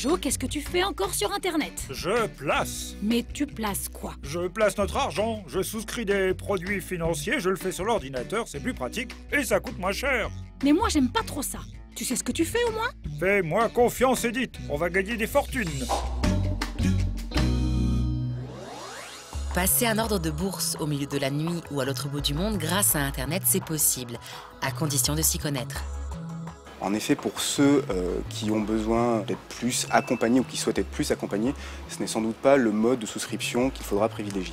Jo, qu'est-ce que tu fais encore sur Internet? Je place. Mais tu places quoi? Je place notre argent. Je souscris des produits financiers, je le fais sur l'ordinateur, c'est plus pratique et ça coûte moins cher. Mais moi, j'aime pas trop ça. Tu sais ce que tu fais au moins? Fais-moi confiance, Edith. On va gagner des fortunes. Passer un ordre de bourse au milieu de la nuit ou à l'autre bout du monde grâce à Internet, c'est possible, à condition de s'y connaître. En effet, pour ceux qui ont besoin d'être plus accompagnés ou qui souhaitent être plus accompagnés, ce n'est sans doute pas le mode de souscription qu'il faudra privilégier.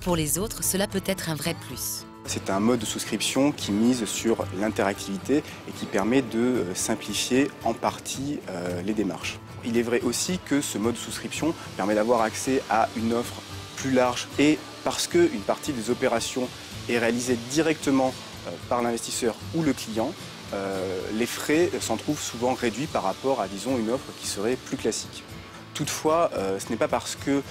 Pour les autres, cela peut être un vrai plus. C'est un mode de souscription qui mise sur l'interactivité et qui permet de simplifier en partie les démarches. Il est vrai aussi que ce mode de souscription permet d'avoir accès à une offre plus large et parce qu'une partie des opérations est réalisée directement par l'investisseur ou le client, les frais s'en trouvent souvent réduits par rapport à, disons, une offre qui serait plus classique. Toutefois, ce n'est pas parce que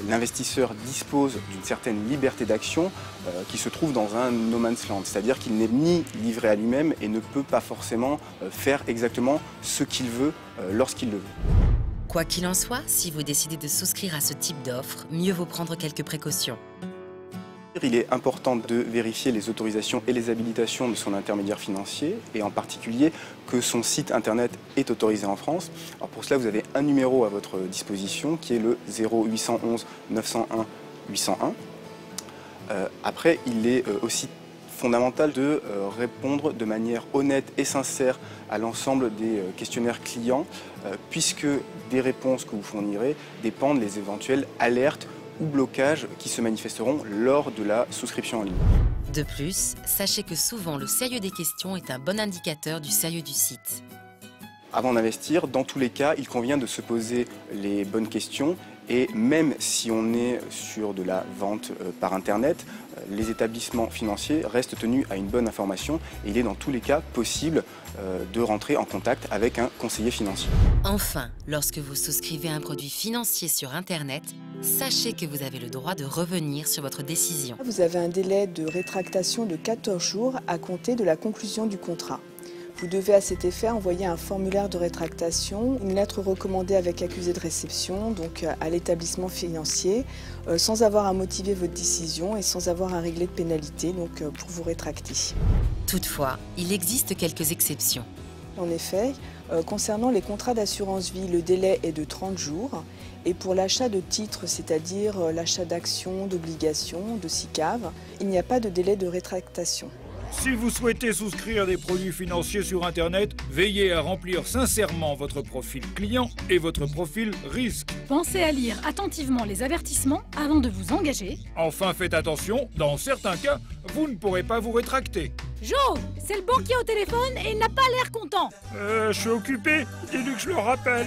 l'investisseur dispose d'une certaine liberté d'action qu'il se trouve dans un no man's land, c'est-à-dire qu'il n'est ni livré à lui-même et ne peut pas forcément faire exactement ce qu'il veut lorsqu'il le veut. Quoi qu'il en soit, si vous décidez de souscrire à ce type d'offre, mieux vaut prendre quelques précautions. Il est important de vérifier les autorisations et les habilitations de son intermédiaire financier et en particulier que son site internet est autorisé en France. Alors pour cela, vous avez un numéro à votre disposition qui est le 0811 901 801. Après, il est aussi fondamental de répondre de manière honnête et sincère à l'ensemble des questionnaires clients puisque des réponses que vous fournirez dépendent des éventuelles alertes ou blocages qui se manifesteront lors de la souscription en ligne. De plus, sachez que souvent le sérieux des questions est un bon indicateur du sérieux du site. Avant d'investir, dans tous les cas, il convient de se poser les bonnes questions et même si on est sur de la vente par Internet, les établissements financiers restent tenus à une bonne information et il est dans tous les cas possible de rentrer en contact avec un conseiller financier. Enfin, lorsque vous souscrivez un produit financier sur Internet, sachez que vous avez le droit de revenir sur votre décision. Vous avez un délai de rétractation de 14 jours à compter de la conclusion du contrat. Vous devez à cet effet envoyer un formulaire de rétractation, une lettre recommandée avec accusé de réception, donc à l'établissement financier, sans avoir à motiver votre décision et sans avoir à régler de pénalité donc, pour vous rétracter. Toutefois, il existe quelques exceptions. En effet, concernant les contrats d'assurance vie, le délai est de 30 jours. Et pour l'achat de titres, c'est-à-dire l'achat d'actions, d'obligations, de SICAV, il n'y a pas de délai de rétractation. Si vous souhaitez souscrire des produits financiers sur Internet, veillez à remplir sincèrement votre profil client et votre profil risque. Pensez à lire attentivement les avertissements avant de vous engager. Enfin, faites attention, dans certains cas, vous ne pourrez pas vous rétracter. Jo, c'est le banquier au téléphone et il n'a pas l'air content. Je suis occupé, dis-lui que je le rappelle.